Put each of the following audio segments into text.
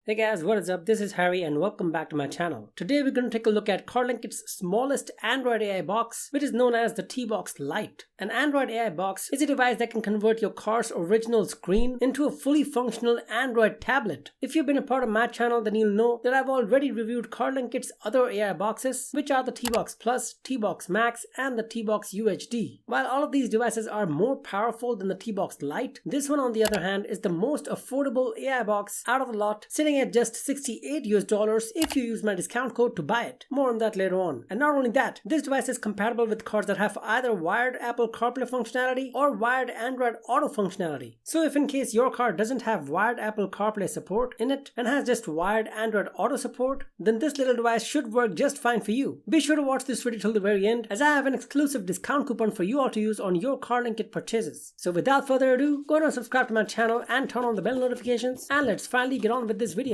Hey guys, what is up? This is Harry and welcome back to my channel. Today we're going to take a look at Carlinkit's smallest Android AI box, which is known as the Tbox Lite. An Android AI box is a device that can convert your car's original screen into a fully functional Android tablet. If you've been a part of my channel, then you'll know that I've already reviewed Carlinkit's other AI boxes, which are the Tbox Plus, Tbox Max, and the Tbox UHD. While all of these devices are more powerful than the Tbox Lite, this one on the other hand is the most affordable AI box out of the lot, sitting at just $68 if you use my discount code to buy it. More on that later on. And not only that, this device is compatible with cars that have either wired Apple CarPlay functionality or wired Android Auto functionality. So if in case your car doesn't have wired Apple CarPlay support in it and has just wired Android Auto support, then this little device should work just fine for you. Be sure to watch this video till the very end, as I have an exclusive discount coupon for you all to use on your Carlinkit purchases. So without further ado, go ahead and subscribe to my channel and turn on the bell notifications, and let's finally get on with this video.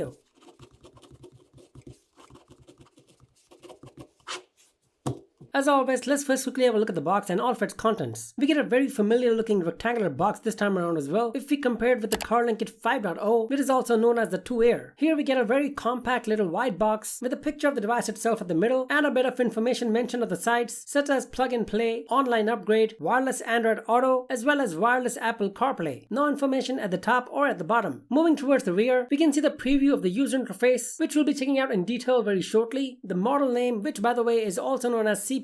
As always, let's first quickly have a look at the box and all of its contents. We get a very familiar looking rectangular box this time around as well, if we compare it with the Carlinkit 5.0, which is also known as the 2Air. Here we get a very compact little white box with a picture of the device itself at the middle and a bit of information mentioned on the sides, such as plug and play, online upgrade, wireless Android Auto, as well as wireless Apple CarPlay. No information at the top or at the bottom. Moving towards the rear, we can see the preview of the user interface, which we'll be checking out in detail very shortly, the model name, which by the way is also known as CPC200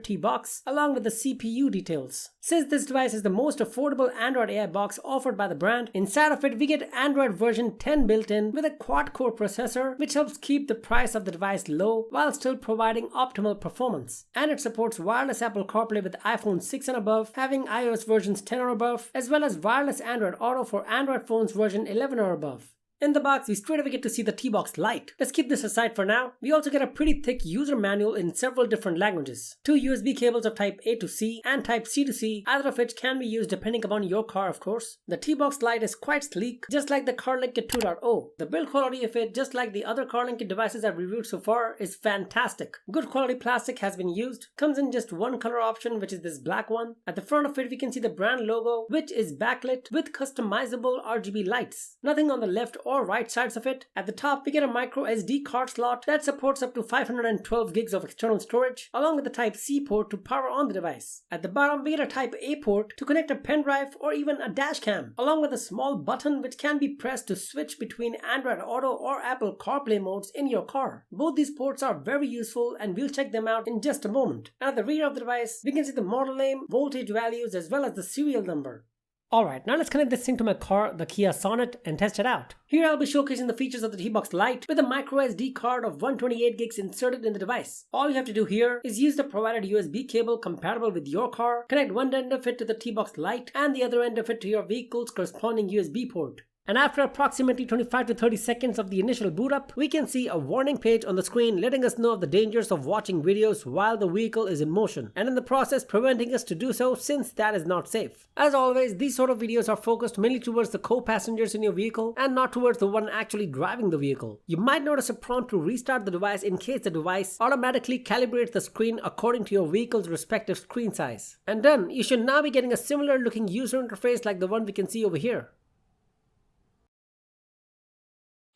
Tbox, along with the CPU details. Since this device is the most affordable Android AI box offered by the brand, inside of it we get Android version 10 built in with a quad-core processor, which helps keep the price of the device low while still providing optimal performance. And it supports wireless Apple CarPlay with iPhone 6 and above, having iOS versions 10 or above, as well as wireless Android Auto for Android phones version 11 or above. In the box, we straight away get to see the Tbox Lite. Let's keep this aside for now. We also get a pretty thick user manual in several different languages. 2 USB cables of type A to C and type C to C, either of which can be used depending upon your car of course. The Tbox Lite is quite sleek, just like the Carlinkit 2.0. The build quality of it, just like the other Carlinkit devices I've reviewed so far, is fantastic. Good quality plastic has been used. Comes in just one color option, which is this black one. At the front of it we can see the brand logo, which is backlit with customizable RGB lights. Nothing on the left or right sides of it. At the top we get a micro SD card slot that supports up to 512 gigs of external storage, along with the type C port to power on the device. At the bottom we get a type A port to connect a pen drive or even a dash cam, along with a small button which can be pressed to switch between Android Auto or Apple CarPlay modes in your car. Both these ports are very useful and we'll check them out in just a moment. And at the rear of the device we can see the model name, voltage values, as well as the serial number. Alright, now let's connect this thing to my car, the Kia Sonet, and test it out. Here I'll be showcasing the features of the Tbox Lite with a micro SD card of 128 gigs inserted in the device. All you have to do here is use the provided USB cable compatible with your car, connect one end of it to the Tbox Lite and the other end of it to your vehicle's corresponding USB port. And after approximately 25 to 30 seconds of the initial boot up, we can see a warning page on the screen letting us know of the dangers of watching videos while the vehicle is in motion, and in the process preventing us to do so since that is not safe. As always, these sort of videos are focused mainly towards the co-passengers in your vehicle and not towards the one actually driving the vehicle. You might notice a prompt to restart the device in case the device automatically calibrates the screen according to your vehicle's respective screen size. And done, you should now be getting a similar looking user interface like the one we can see over here.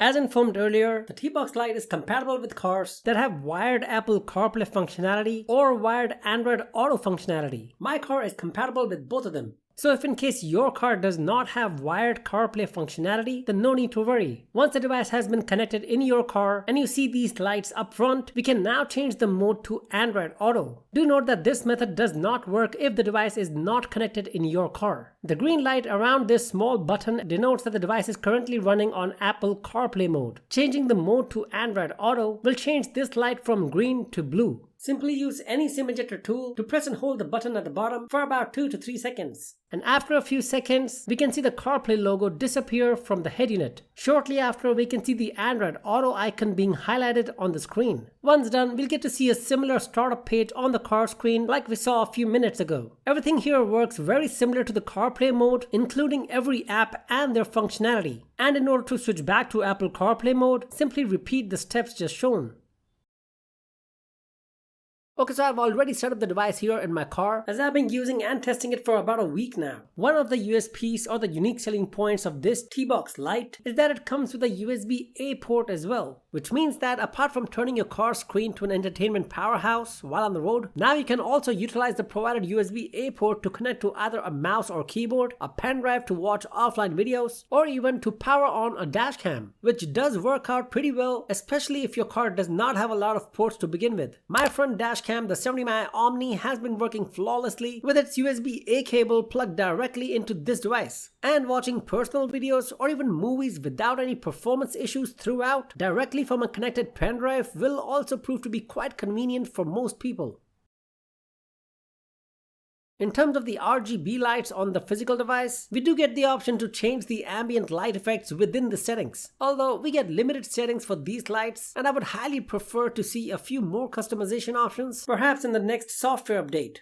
As informed earlier, the Tbox Lite is compatible with cars that have wired Apple CarPlay functionality or wired Android Auto functionality. My car is compatible with both of them. So if in case your car does not have wired CarPlay functionality, then no need to worry. Once the device has been connected in your car and you see these lights up front, we can now change the mode to Android Auto. Do note that this method does not work if the device is not connected in your car. The green light around this small button denotes that the device is currently running on Apple CarPlay mode. Changing the mode to Android Auto will change this light from green to blue. Simply use any SIM ejector tool to press and hold the button at the bottom for about 2 to 3 seconds. And after a few seconds, we can see the CarPlay logo disappear from the head unit. Shortly after, we can see the Android Auto icon being highlighted on the screen. Once done, we'll get to see a similar startup page on the car screen like we saw a few minutes ago. Everything here works very similar to the CarPlay mode, including every app and their functionality. And in order to switch back to Apple CarPlay mode, simply repeat the steps just shown. Okay, so I've already set up the device here in my car, as I've been using and testing it for about a week now. One of the USPs or the unique selling points of this Tbox Lite is that it comes with a USB-A port as well, which means that apart from turning your car screen to an entertainment powerhouse while on the road, now you can also utilize the provided USB-A port to connect to either a mouse or keyboard, a pen drive to watch offline videos, or even to power on a dash cam, which does work out pretty well, especially if your car does not have a lot of ports to begin with. My front dash cam, the 70mm Omni, has been working flawlessly with its USB-A cable plugged directly into this device, and watching personal videos or even movies without any performance issues throughout directly from a connected pen drive will also prove to be quite convenient for most people. In terms of the RGB lights on the physical device, we do get the option to change the ambient light effects within the settings. Although we get limited settings for these lights, and I would highly prefer to see a few more customization options, perhaps in the next software update.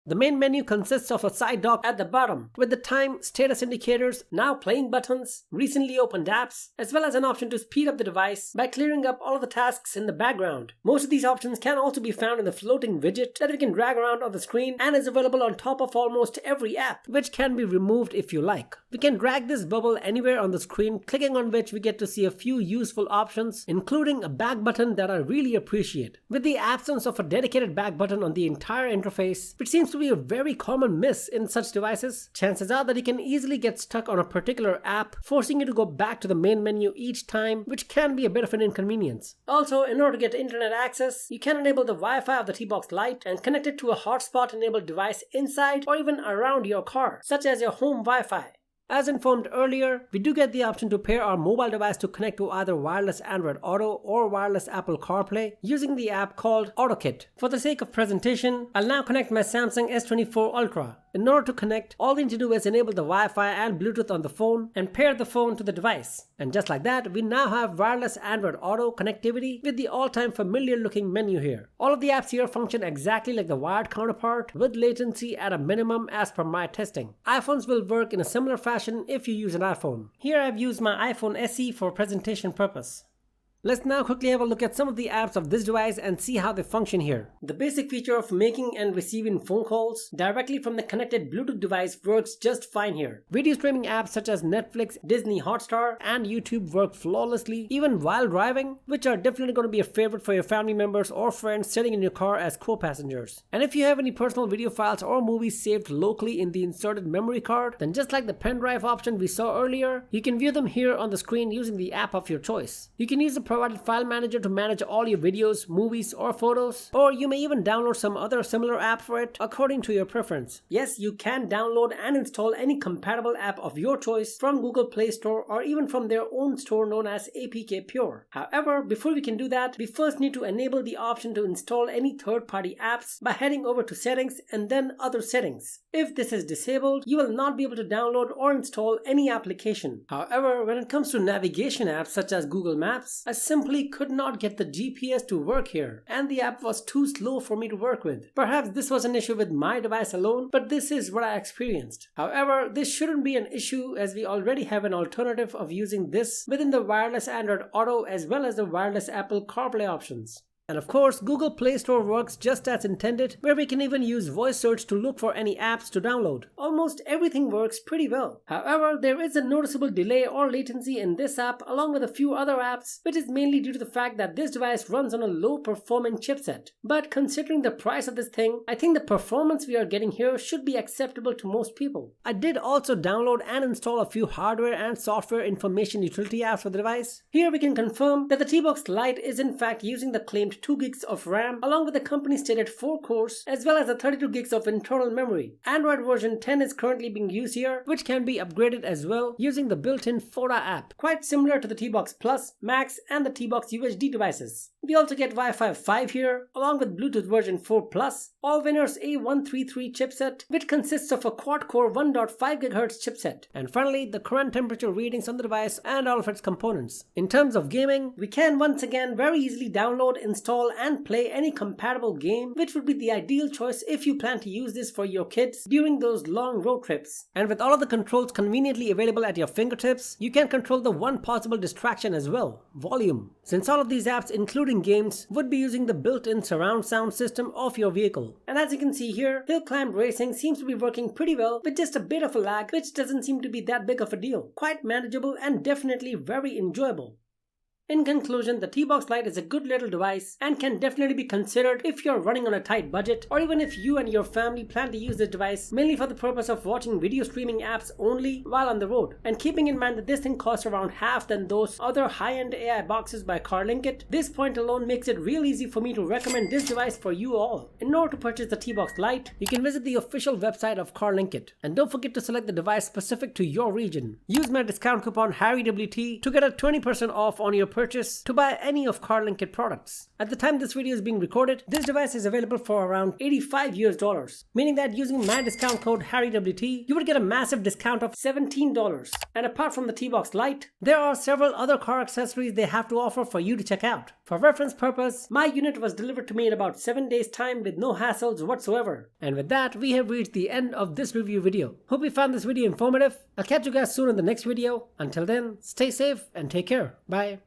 The main menu consists of a side dock at the bottom with the time, status indicators, now playing buttons, recently opened apps, as well as an option to speed up the device by clearing up all of the tasks in the background. Most of these options can also be found in the floating widget that we can drag around on the screen and is available on top of almost every app, which can be removed if you like. We can drag this bubble anywhere on the screen, clicking on which we get to see a few useful options, including a back button that I really appreciate. With the absence of a dedicated back button on the entire interface, which seems to be a very common miss in such devices, chances are that you can easily get stuck on a particular app, forcing you to go back to the main menu each time, which can be a bit of an inconvenience. Also, in order to get internet access, you can enable the Wi-Fi of the Tbox Lite and connect it to a hotspot enabled device inside or even around your car, such as your home Wi-Fi. As informed earlier, we do get the option to pair our mobile device to connect to either wireless Android Auto or wireless Apple CarPlay using the app called AutoKit. For the sake of presentation, I'll now connect my Samsung S24 Ultra. In order to connect, all we need to do is enable the Wi-Fi and Bluetooth on the phone and pair the phone to the device. And just like that, we now have wireless Android Auto connectivity with the all-time familiar looking menu here. All of the apps here function exactly like the wired counterpart, with latency at a minimum as per my testing. iPhones will work in a similar fashion if you use an iPhone. Here I've used my iPhone SE for presentation purpose. Let's now quickly have a look at some of the apps of this device and see how they function here. The basic feature of making and receiving phone calls directly from the connected Bluetooth device works just fine here. Video streaming apps such as Netflix, Disney Hotstar, and YouTube work flawlessly even while driving, which are definitely going to be a favorite for your family members or friends sitting in your car as co-passengers. And if you have any personal video files or movies saved locally in the inserted memory card, then just like the pen drive option we saw earlier, you can view them here on the screen using the app of your choice. You can use the provided file manager to manage all your videos, movies, or photos, or you may even download some other similar app for it according to your preference. Yes, you can download and install any compatible app of your choice from Google Play Store or even from their own store known as APK Pure. However, before we can do that, we first need to enable the option to install any third-party apps by heading over to Settings and then Other Settings. If this is disabled, you will not be able to download or install any application. However, when it comes to navigation apps such as Google Maps, I simply could not get the GPS to work here, and the app was too slow for me to work with. Perhaps this was an issue with my device alone, but this is what I experienced. However, this shouldn't be an issue as we already have an alternative of using this within the wireless Android Auto as well as the wireless Apple CarPlay options. And of course, Google Play Store works just as intended, where we can even use voice search to look for any apps to download. Almost everything works pretty well. However, there is a noticeable delay or latency in this app along with a few other apps, which is mainly due to the fact that this device runs on a low performing chipset. But considering the price of this thing, I think the performance we are getting here should be acceptable to most people. I did also download and install a few hardware and software information utility apps for the device. Here we can confirm that the Tbox Lite is in fact using the claimed 2 gigs of RAM along with the company stated 4 cores as well as the 32 gigs of internal memory. Android version 10 is currently being used here, which can be upgraded as well using the built-in Photo app, quite similar to the Tbox Plus, Max and the Tbox UHD devices. We also get Wi-Fi 5 here along with Bluetooth version 4 Plus, Allwinner's A133 chipset, which consists of a quad-core 1.5 GHz chipset, and finally the current temperature readings on the device and all of its components. In terms of gaming, we can once again very easily download, install install and play any compatible game, which would be the ideal choice if you plan to use this for your kids during those long road trips. And with all of the controls conveniently available at your fingertips, you can control the one possible distraction as well: volume. Since all of these apps, including games, would be using the built-in surround sound system of your vehicle. And as you can see here, hill climb racing seems to be working pretty well with just a bit of a lag, which doesn't seem to be that big of a deal. Quite manageable and definitely very enjoyable. In conclusion, the Tbox Lite is a good little device and can definitely be considered if you're running on a tight budget, or even if you and your family plan to use this device mainly for the purpose of watching video streaming apps only while on the road. And keeping in mind that this thing costs around half than those other high-end AI boxes by Carlinkit, this point alone makes it real easy for me to recommend this device for you all. In order to purchase the Tbox Lite, you can visit the official website of Carlinkit, and don't forget to select the device specific to your region. Use my discount coupon HarryWT to get a 20% off on your purchase to buy any of Carlinkit products. At the time this video is being recorded, this device is available for around $85 US, meaning that using my discount code HarryWT, you would get a massive discount of $17. And apart from the Tbox Lite, there are several other car accessories they have to offer for you to check out. For reference purpose, my unit was delivered to me in about 7 days time with no hassles whatsoever. And with that, we have reached the end of this review video. Hope you found this video informative. I'll catch you guys soon in the next video. Until then, stay safe and take care. Bye.